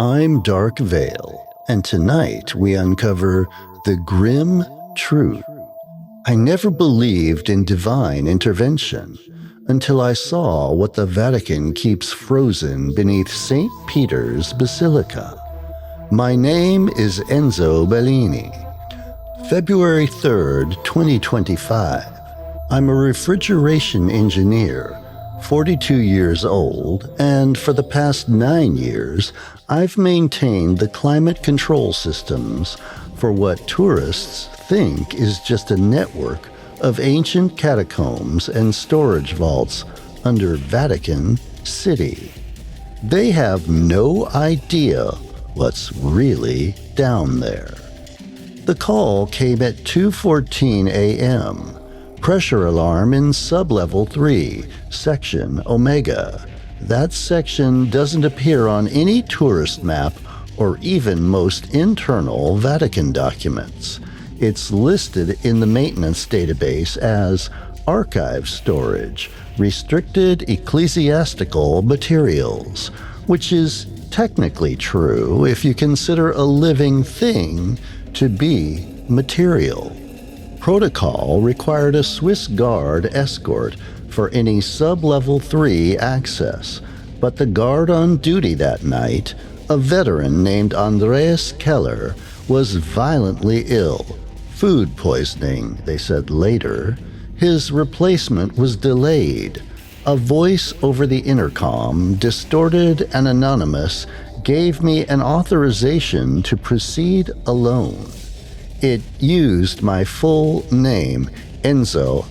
I'm Dark Veil, and tonight we uncover the grim truth. I never believed in divine intervention until I saw what the Vatican keeps frozen beneath St. Peter's Basilica. My name is Enzo Bellini. February 3rd, 2025. I'm a refrigeration engineer, 42 years old, and for the past 9 years, I've maintained the climate control systems for what tourists think is just a network of ancient catacombs and storage vaults under Vatican City. They have no idea what's really down there. The call came at 2:14 a.m. Pressure alarm in sublevel 3, section Omega. That section doesn't appear on any tourist map or even most internal Vatican documents. It's listed in the maintenance database as archive storage, restricted ecclesiastical materials, which is technically true if you consider a living thing to be material. Protocol required a Swiss guard escort for any sub-level 3 access, but the guard on duty that night, a veteran named Andreas Keller, was violently ill. Food poisoning, they said later. His replacement was delayed. A voice over the intercom, distorted and anonymous, gave me an authorization to proceed alone. It used my full name, Enzo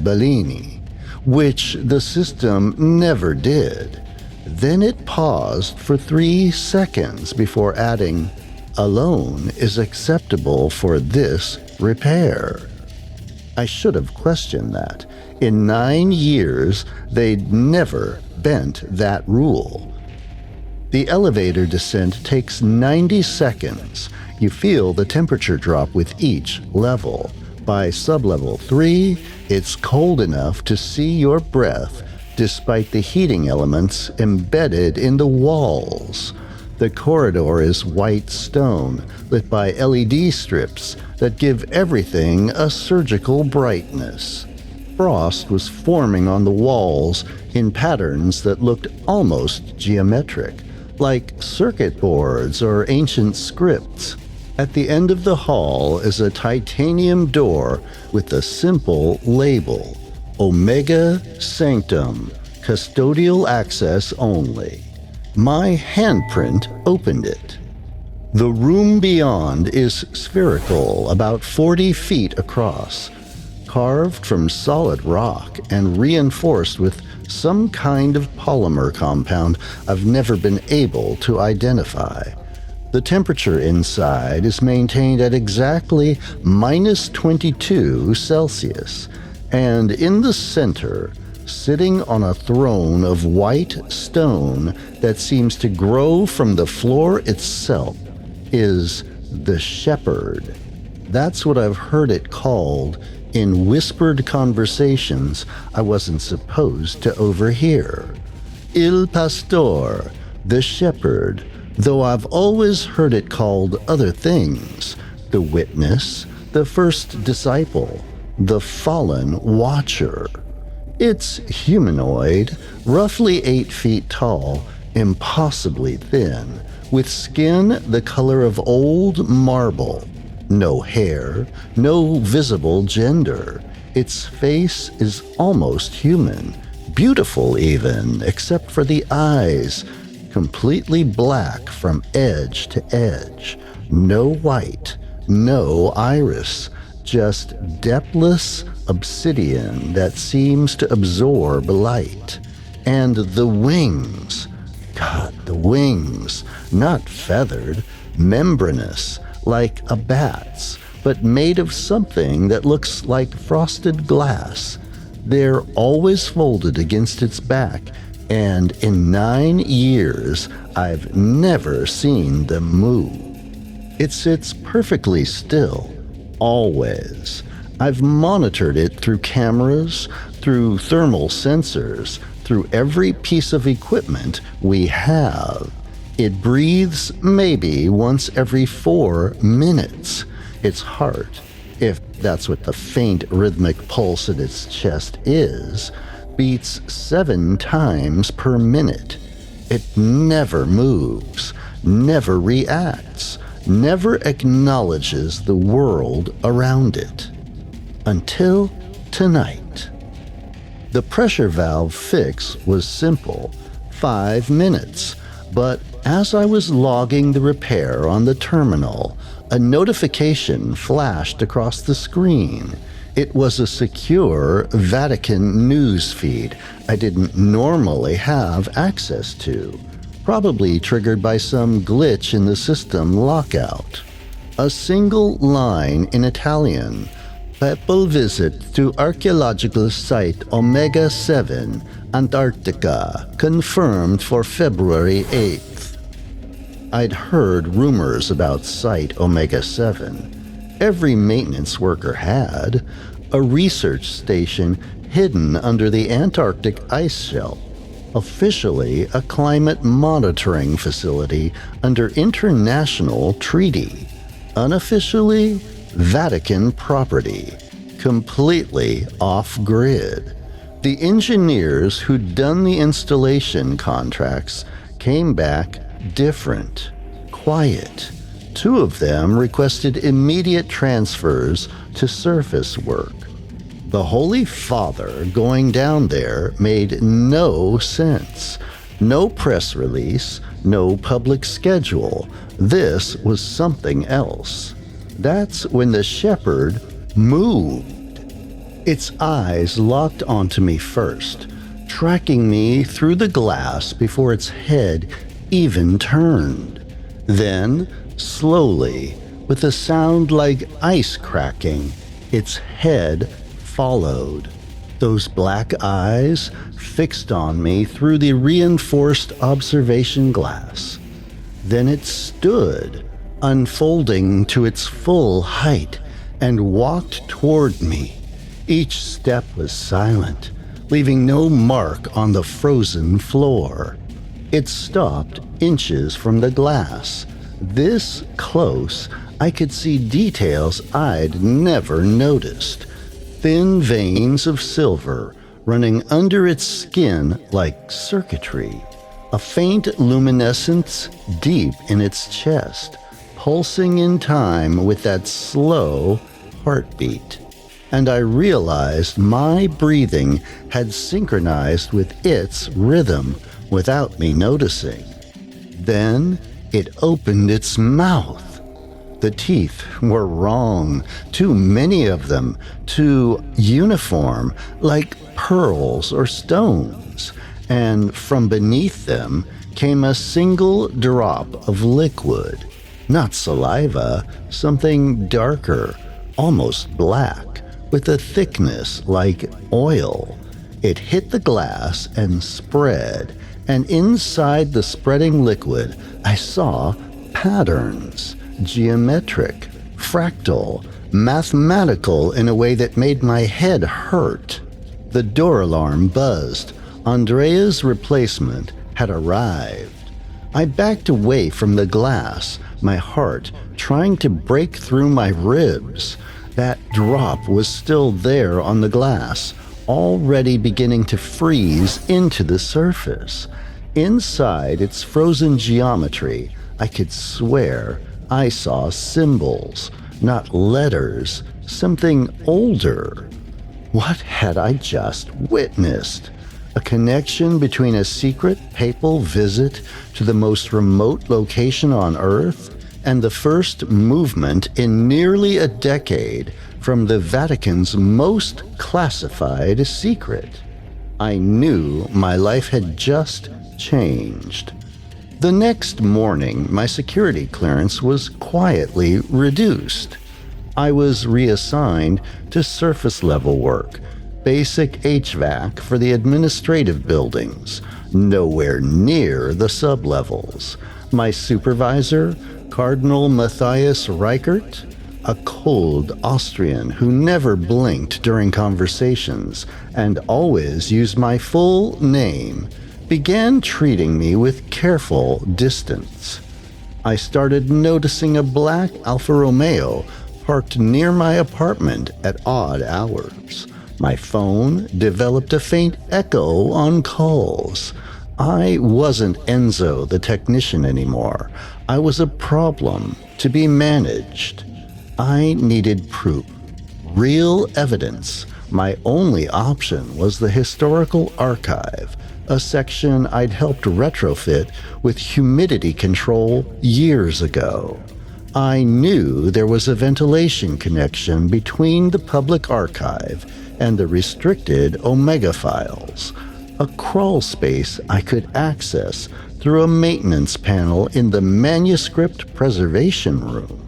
Bellini, which the system never did. Then it paused for 3 seconds before adding, "Alone is acceptable for this repair." I should have questioned that. In 9 years, they'd never bent that rule. The elevator descent takes 90 seconds. You feel the temperature drop with each level. By sublevel 3, it's cold enough to see your breath despite the heating elements embedded in the walls. The corridor is white stone, lit by LED strips that give everything a surgical brightness. Frost was forming on the walls in patterns that looked almost geometric, like circuit boards or ancient scripts. At the end of the hall is a titanium door with a simple label, Omega Sanctum, custodial access only. My handprint opened it. The room beyond is spherical, about 40 feet across, carved from solid rock and reinforced with some kind of polymer compound I've never been able to identify. The temperature inside is maintained at exactly -22 Celsius, and in the center, sitting on a throne of white stone that seems to grow from the floor itself, is the Shepherd. That's what I've heard it called in whispered conversations I wasn't supposed to overhear. Il Pastore, the Shepherd, though I've always heard it called other things: the Witness, the First Disciple, the Fallen Watcher. It's humanoid, roughly 8 feet tall, impossibly thin, with skin the color of old marble. No hair, no visible gender. Its face is almost human, beautiful even, except for the eyes, completely black from edge to edge. No white, no iris, just depthless obsidian that seems to absorb light. And the wings, God, the wings, not feathered, membranous, like a bat's, but made of something that looks like frosted glass. They're always folded against its back, and in 9 years, I've never seen them move. It sits perfectly still, always. I've monitored it through cameras, through thermal sensors, through every piece of equipment we have. It breathes maybe once every 4 minutes. Its heart, if that's what the faint rhythmic pulse in its chest is, beats 7 times per minute. It never moves, never reacts, never acknowledges the world around it. Until tonight. The pressure valve fix was simple, 5 minutes, but as I was logging the repair on the terminal, a notification flashed across the screen. It was a secure Vatican news feed I didn't normally have access to, probably triggered by some glitch in the system lockout. A single line in Italian: Papal visit to archaeological site Omega 7, Antarctica, confirmed for February 8th. I'd heard rumors about Site Omega 7. Every maintenance worker had. A research station hidden under the Antarctic ice shelf. Officially a climate monitoring facility under international treaty. Unofficially, Vatican property. Completely off-grid. The engineers who'd done the installation contracts came back different, quiet. 2 of them requested immediate transfers to surface work. The Holy Father going down there made no sense. No press release, no public schedule. This was something else. That's when the shepherd moved. Its eyes locked onto me first, tracking me through the glass before its head even turned. Then, slowly, with a sound like ice cracking, its head followed. Those black eyes fixed on me through the reinforced observation glass. Then it stood, unfolding to its full height, and walked toward me. Each step was silent, leaving no mark on the frozen floor. It stopped inches from the glass. This close, I could see details I'd never noticed. Thin veins of silver running under its skin like circuitry. A faint luminescence deep in its chest, pulsing in time with that slow heartbeat. And I realized my breathing had synchronized with its rhythm without me noticing. Then it opened its mouth. The teeth were wrong, too many of them, too uniform, like pearls or stones, and from beneath them came a single drop of liquid. Not saliva, something darker, almost black, with a thickness like oil. It hit the glass and spread, and inside the spreading liquid I saw patterns, geometric, fractal, mathematical in a way that made my head hurt. The door alarm buzzed. Andrea's replacement had arrived. I backed away from the glass, my heart trying to break through my ribs. That drop was still there on the glass, already beginning to freeze into the surface. Inside its frozen geometry, I could swear I saw symbols, not letters, something older. What had I just witnessed? A connection between a secret papal visit to the most remote location on Earth and the first movement in nearly a decade from the Vatican's most classified secret. I knew my life had just changed. The next morning, my security clearance was quietly reduced. I was reassigned to surface level work, basic HVAC for the administrative buildings, nowhere near the sublevels. My supervisor, Cardinal Matthias Reichert, a cold Austrian who never blinked during conversations and always used my full name, began treating me with careful distance. I started noticing a black Alfa Romeo parked near my apartment at odd hours. My phone developed a faint echo on calls. I wasn't Enzo the technician anymore. I was a problem to be managed. I needed proof, real evidence. My only option was the historical archive, a section I'd helped retrofit with humidity control years ago. I knew there was a ventilation connection between the public archive and the restricted Omega files, a crawl space I could access through a maintenance panel in the Manuscript preservation room.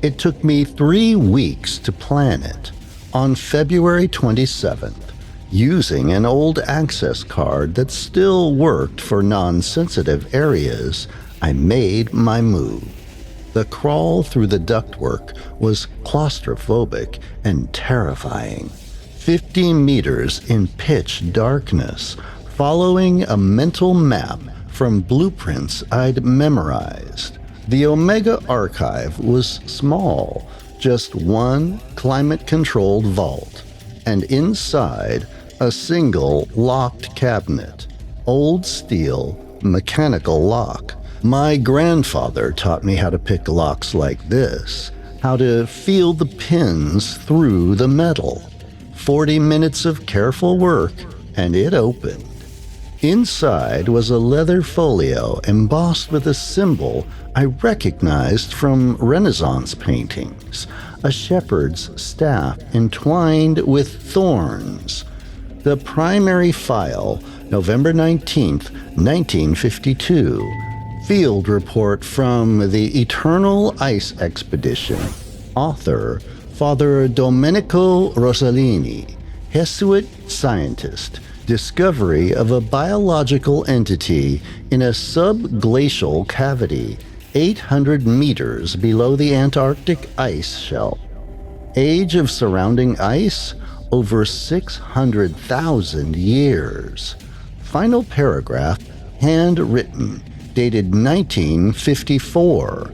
It took me 3 weeks to plan it. On February 27th, using an old access card that still worked for non-sensitive areas, I made my move. The crawl through the ductwork was claustrophobic and terrifying. 50 meters in pitch darkness, following a mental map from blueprints I'd memorized. The Omega archive was small, just one climate-controlled vault, and inside a single locked cabinet, old steel, mechanical lock. My grandfather taught me how to pick locks like this, how to feel the pins through the metal. 40 minutes of careful work, and it opened. Inside was a leather folio embossed with a symbol I recognized from Renaissance paintings, a shepherd's staff entwined with thorns. The primary file, November 19th, 1952, field report from the Eternal Ice Expedition. Author, Father Domenico Roselini, Jesuit scientist. Discovery of a biological entity in a subglacial cavity 800 meters below the Antarctic ice shelf. Age of surrounding ice? Over 600,000 years. Final paragraph, handwritten, dated 1954.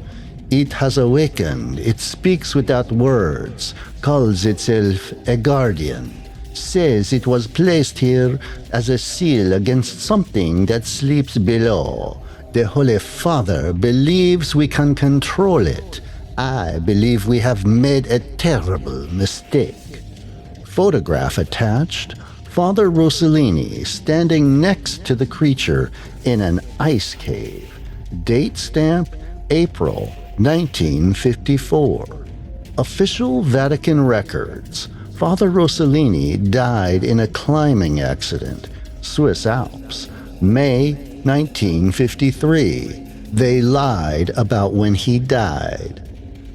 It has awakened, it speaks without words, calls itself a guardian. Says it was placed here as a seal against something that sleeps below. The Holy Father believes we can control it. I believe we have made a terrible mistake. Photograph attached. Father Roselini standing next to the creature in an ice cave. Date stamp, April 1954. Official Vatican records. Father Roselini died in a climbing accident, Swiss Alps, May 1953. They lied about when he died.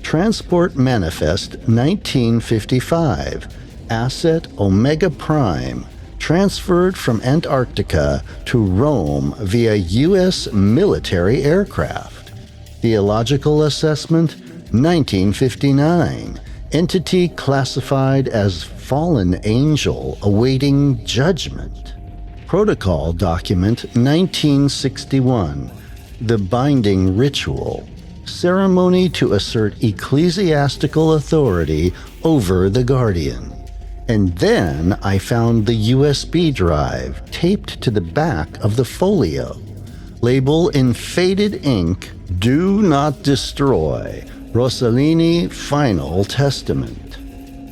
Transport Manifest 1955. Asset Omega Prime, transferred from Antarctica to Rome via U.S. military aircraft. Theological Assessment 1959. Entity classified as fallen angel awaiting judgment. Protocol Document 1961. The Binding Ritual. Ceremony to assert ecclesiastical authority over the guardian. And then I found the USB drive taped to the back of the folio. Label in faded ink, "Do not destroy. Roselini Final Testament."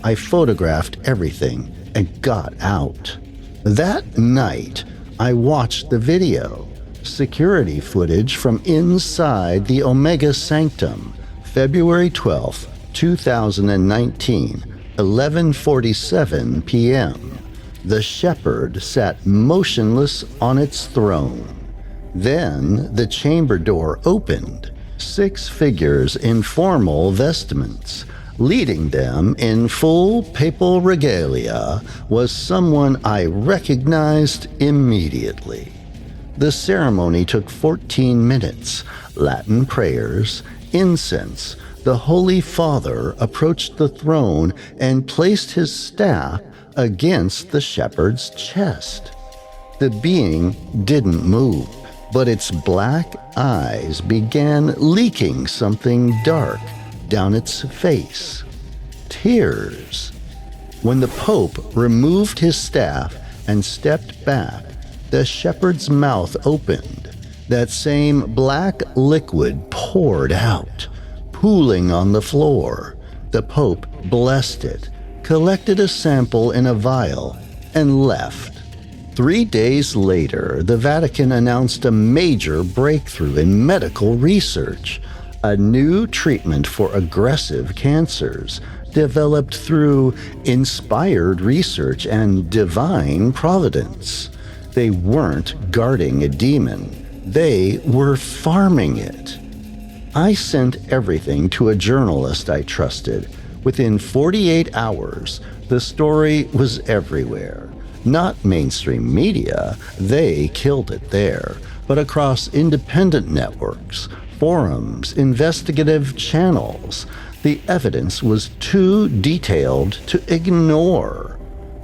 I photographed everything and got out. That night, I watched the video. Security footage from inside the Omega Sanctum, February 12, 2019, 11:47 p.m. The shepherd sat motionless on its throne. Then the chamber door opened. 6 figures in formal vestments. Leading them in full papal regalia was someone I recognized immediately. The ceremony took 14 minutes. Latin prayers, incense. The Holy Father approached the throne and placed his staff against the shepherd's chest. The being didn't move, but its black eyes began leaking something dark down its face. Tears. When the Pope removed his staff and stepped back, the shepherd's mouth opened. That same black liquid poured out, pooling on the floor. The Pope blessed it, collected a sample in a vial, and left. 3 days later, the Vatican announced a major breakthrough in medical research, a new treatment for aggressive cancers developed through inspired research and divine providence. They weren't guarding a demon. They were farming it. I sent everything to a journalist I trusted. Within 48 hours, the story was everywhere. Not mainstream media, they killed it there, but across independent networks, forums, investigative channels. The evidence was too detailed to ignore.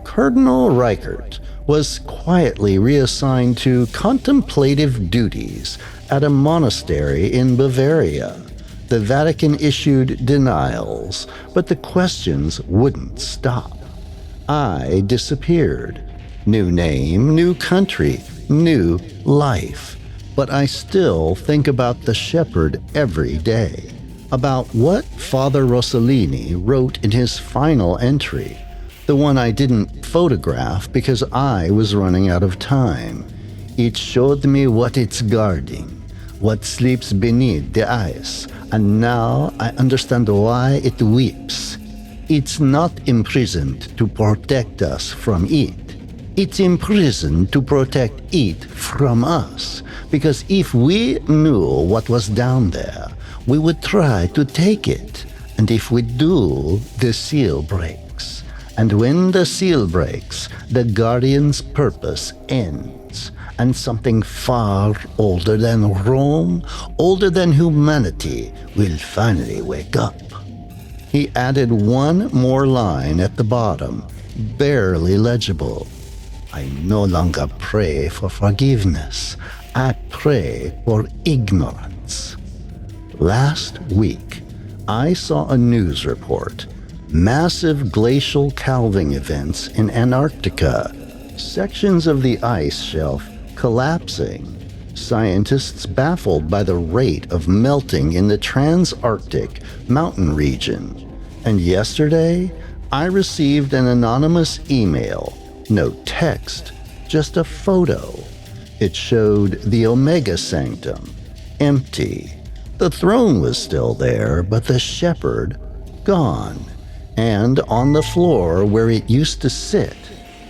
Cardinal Reichert was quietly reassigned to contemplative duties at a monastery in Bavaria. The Vatican issued denials, but the questions wouldn't stop. I disappeared. New name, new country, new life. But I still think about the shepherd every day, about what Father Roselini wrote in his final entry, the one I didn't photograph because I was running out of time. It showed me what it's guarding, what sleeps beneath the ice, and now I understand why it weeps. It's not imprisoned to protect us from it. It's imprisoned to protect it from us, because if we knew what was down there, we would try to take it, and if we do, the seal breaks. And when the seal breaks, the Guardian's purpose ends, and something far older than Rome, older than humanity, will finally wake up. He added one more line at the bottom, barely legible. I no longer pray for forgiveness. I pray for ignorance. Last week, I saw a news report. Massive glacial calving events in Antarctica. Sections of the ice shelf collapsing. Scientists baffled by the rate of melting in the Trans-Arctic mountain region. And yesterday, I received an anonymous email. No text, just a photo. It showed the Omega Sanctum, empty. The throne was still there, but the shepherd, gone. And on the floor where it used to sit,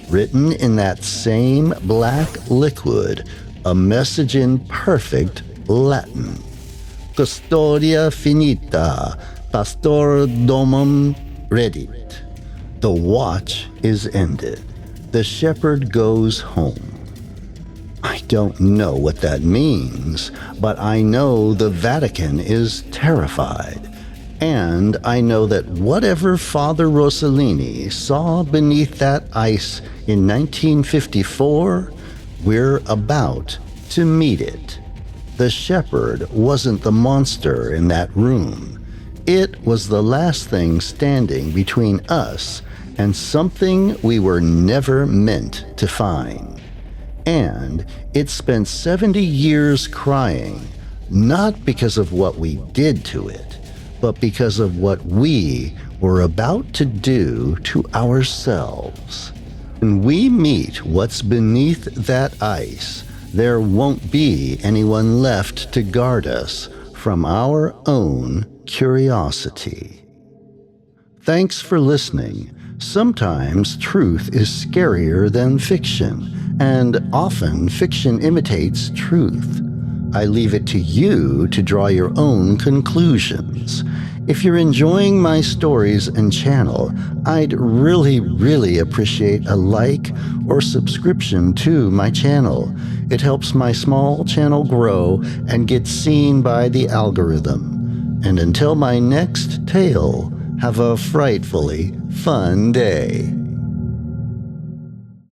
written in that same black liquid, a message in perfect Latin. Custodia finita, Pastore domum redit. The watch is ended. The shepherd goes home. I don't know what that means, but I know the Vatican is terrified. And I know that whatever Father Roselini saw beneath that ice in 1954, we're about to meet it. The shepherd wasn't the monster in that room. It was the last thing standing between us and something we were never meant to find. And it spent 70 years crying, not because of what we did to it, but because of what we were about to do to ourselves. When we meet what's beneath that ice, there won't be anyone left to guard us from our own curiosity. Thanks for listening. Sometimes truth is scarier than fiction, and often fiction imitates truth. I leave it to you to draw your own conclusions. If you're enjoying my stories and channel, I'd really appreciate a like or subscription to my channel. It helps my small channel grow and get seen by the algorithm. And until my next tale, have a frightfully fun day.